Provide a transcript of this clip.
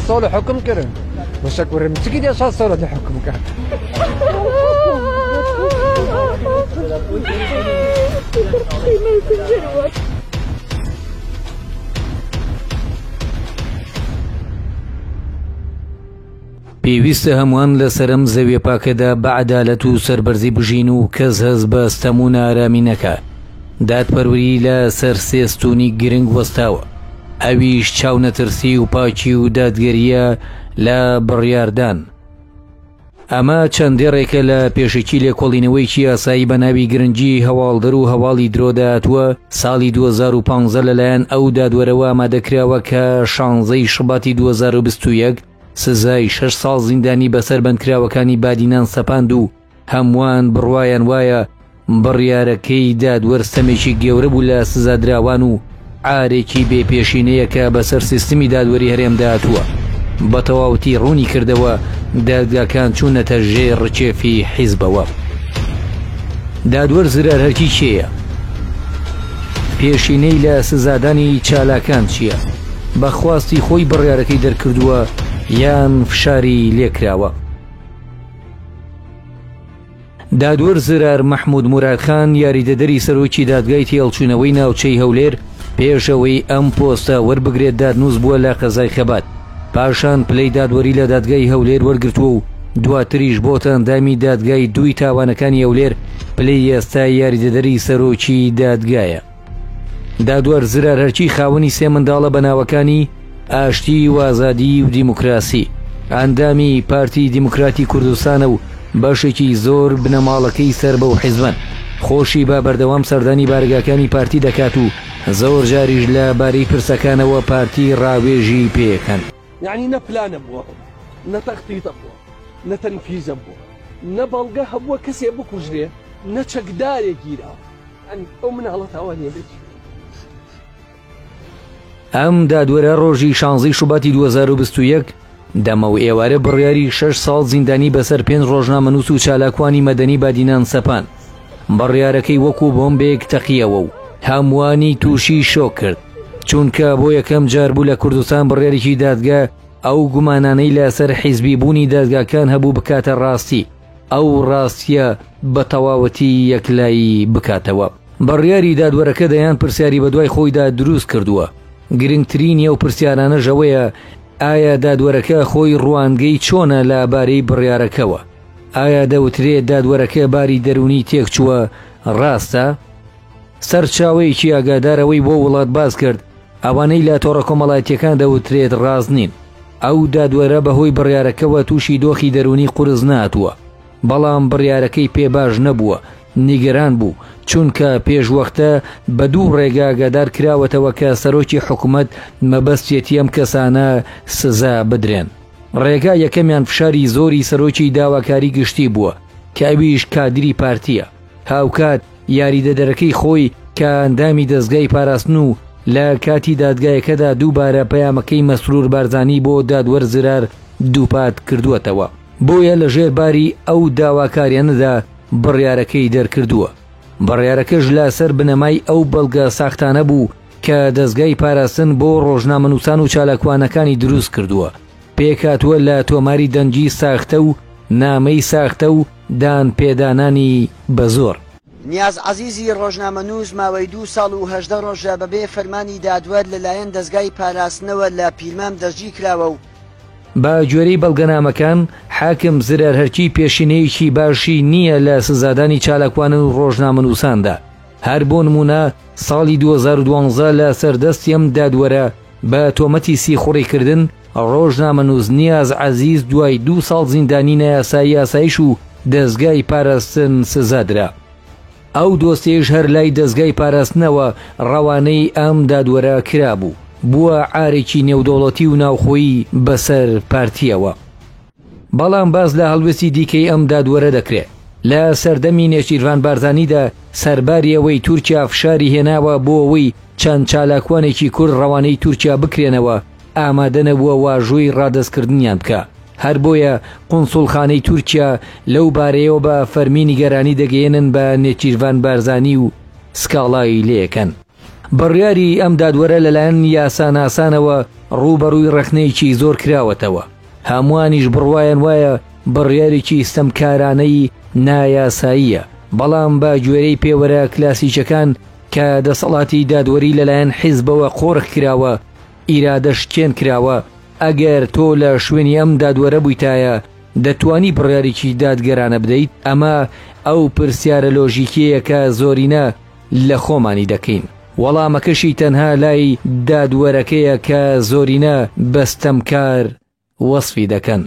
صالح حكم كرن وشك ورم تجي يا شخص صالح حكم كرن پێویستە هەمووان لە سەرم زەویە پاکەدا بەعەدالەت و سەربەرزی بژین و کەس هەست بە ستەمون ئارامی نەکات. دادپەروەری لە سەر سێستونی گرنگ وەستاوە، ئەویش چاو نەترسی و پاچی و دادگەریە لە بڕیاردان. ئەمە چەندێڕێکە لە پێشەکی لێکۆڵینەوەیکی یاسایی بە ناوی گرنگی هەواڵدەر و هەواڵی درۆداتوە ساڵی 2015 لەلایەن ئەو دادوەرەوە ئامادەکراوە کە 16 شباتی 2021 سزای 6 ساڵ زیندانی بەسەر بەندکراوەکانی بادینان سەپاند و هەمووان بڕوایان وایە بڕیارەکەی دادوەر ستەمێکی گەورە بوو لە سزادراوان و ئارێکی بێپێشینەیە کە بەسەر سیستمی دادوەری هەرێمدا هاتووە. بە تەواوەتی ڕوونی کردەوە دادگاکان چوونەتە ژێر ڕچێفی حیزبەوە. دادوەر زرارهەرکی چێیە؟ پێشینەی لە سزادانی چالاکان چییە؟ بەخواستی خۆی بڕیارەکەی دەرکردووە یان فشاری لێکراوە؟ دادوەر زرار مەحموود مورادخان یاریدەدەری سەرۆکی دادگای تێڵچوونەوەی ناوچەی هەولێر پێشەوەی ئەم پۆستە وەربگرێت دادنووس بووە لە قەزای خەبات. پاشان پلەی دادوەری لە دادگای هەولێر وەرگرتووە و دواتریش بۆتە ئەندامی دادگای دوی تاوانەکانی هەولێر پلەی ئێستا یاریدەدەری سەرۆکی دادگایە. دادوەر زرارهەرکی خاوەنی سێ منداڵە بەناوەکانی ئاشتی و ئازادی و دیموکراسی، ئەندامی پارتی دیموکراتی کوردستانە و باشێکی زۆر بنەماڵەکەی سەر بەو حیزبن. خۆشی با بەردەوام سەردانی بارگاکانی پارتی دەکات و زۆر جاریش لە بارەی پرسەکانەوە پارتی ڕاوێژی پێکەن. یعنی نە پلانە بووە، نە تەختیتە بووە، نە تەنفیزە بووە، نە بەڵگە هەبووە کەسێ بکوژرێ، نە چەکدارێک گیراوە. ئەو مناڵەت ئەوانێ بێت. ئەم دادوەرە ڕۆژی 16 شوباتی 2021 دەمە و ئێوارە بڕیاری 6 ساڵ زیندانی بەسەر 5 ڕۆژنامەنووس و چالاکوانی مەدەنی بادینان سەپان. بڕیارەکەی وەکو بۆمبێک تەقیەوە و هەمووانی تووشی شۆک کرد، چونکە بۆ یەکەم جار بوو لە کوردستان بڕیارێکی دادگا ئەو گومانانەی لەسەر حیزبی بوونی دادگاکان هەبوو بکاتە ڕاستی، ئەو ڕاستیە بە تەواوەتی یەکلایی بکاتەوە. بڕیاری دادوەرەکە دەیان پرسیاری بە دوای خۆیدا دروست کردووە. گرنگترینیە و پرسیارانە ژەوەیە ئایا دادوەرەکە خۆی ڕوانگەی چۆنە لەبارەی بڕیارەکەوە؟ ئایا دەوترێت دادوەرەکە باری دەرونی تێکچووە ڕاستە؟ سەرچاوەیەکی ئاگادارەوەی بۆ وڵات باز کرد ئەوانەی لە تۆڕە کۆمەڵایەتیەکان دەوترێت ڕاست نین. ئەو دادوەرە بەهۆی بڕیارەکەوە تووشی دۆخی دەرونی قورس ناتووە، بەڵام بڕیارەکەی پێ باش نەبووە، نیگەران بوو، چونکە پێشوەختە بە دوو ڕێگا ئاگادار کراوەتەوە کە سەرۆکی حکوومەت مەبەستێتی ئەم کەسانە سزا بدرێن. ڕێگا یەکەمیان فشاری زۆری سەرۆکی داواکاری گشتی بووە کە ئەویش کادری پارتیە، هاوکات یاریدەدەرەکەی خۆی کە ئەندامی دەستگای پاراستن و لە کاتی دادگایەکەدا دووبارە پەیامەکەی مەسرور بارزانی بۆ دادوەر زرار دووپات کردووەتەوە، بۆیە لە ژێر باری ئەو داواکاریانەدا بڕیارەکەی دەرکردووە. بڕیارەکەش لەسەر بنەمای ئەو بەڵگە ساختانە بوو کە دەستگای پاراستن بۆ ڕۆژنامەنووسان و چالاکوانەکانی دروست کردووە، پێکاتوە لە تۆماری دەنگی ساختە و نامەی ساختە و دان پێدانانی بە زۆر. نیاز عەزیزی ڕۆژنامەنووس ماوەی 2 ساڵ و 18 ڕۆژە بەبێ فەرمانی دادوەر لەلایەن دەستگای پاراستنەوە لە پیلمام دەستگی کراوە و بە گوێرەی بەڵگەنامەکان حاکم زرارهەرکی پێشینەیەکی باشی نییە لە سزادانی چالاکوان و ڕۆژنامەنووساندا. هەر بۆ نمونە ساڵی 2012 لە سەردەستی ئەم دادوەرە بە تۆمەتی سیخوڕیکردن ڕۆژنامەنووس نیاز عەزیز دوای 2 ساڵ زیندانی نایاسایی یاسایش و دەستگای پاراستن سزادرا. ئەو دۆستێش هەر لای دەستگای پاراستنەوە ڕەوانەی ئەم دادوەرە کرابوو، بووە عارێکی نێودەوڵەتی و ناوخۆیی بەسەر پارتیەوە. بەڵام باز لە هەڵوێستی دیکەی ئەم دادوەرە دەکرێت. لە سەردەمی نێچیروان بارزانیدا سەرباری ئەوەی تورکیا فشاری هێناوە بۆ ئەوەی چەند چالاکوانێکی کورد ڕەوانەی تورکیا بکرێنەوە ئامادە نەبووە واژۆی ڕادەستکردنیان بکە. هەر بۆیە قونسوڵخانەی تورکیا لەو بارەیەوە بە فەرمی نیگەرانی دەگەێنن بە نێچیروان بارزانی و سکاڵایی لێەکەن. بڕیاری ئەم دادوەرە لەلایەن یاساناسانەوە ڕوبەڕووی ڕخنەیەکی زۆر کراوەتەوە. هەمووانیش بڕوایان وایە بڕیارێکی ستەمکارانەی نایاساییە، بەڵام بە گوێرەی پێوەرە کلاسیکەکان کە دەسەڵاتی دادوەری لەلایەن حیزبەوە قۆڕخ کراوە ئیرادەش کێن کراوە. ئەگەر تۆ لە شوێنی ئەم دادوەرە بوویتایە دەتوانی بڕیارێکی دادگەرانە بدەیت؟ ئەمە ئەو پرسیارە لۆژیکیەیە کە زۆرینە لە خۆمانی دەکەین. وەڵامەکەشی تەنها لای دادوەرەکەیە کە زۆرینە بەستەمکار وەسفی دەکەن.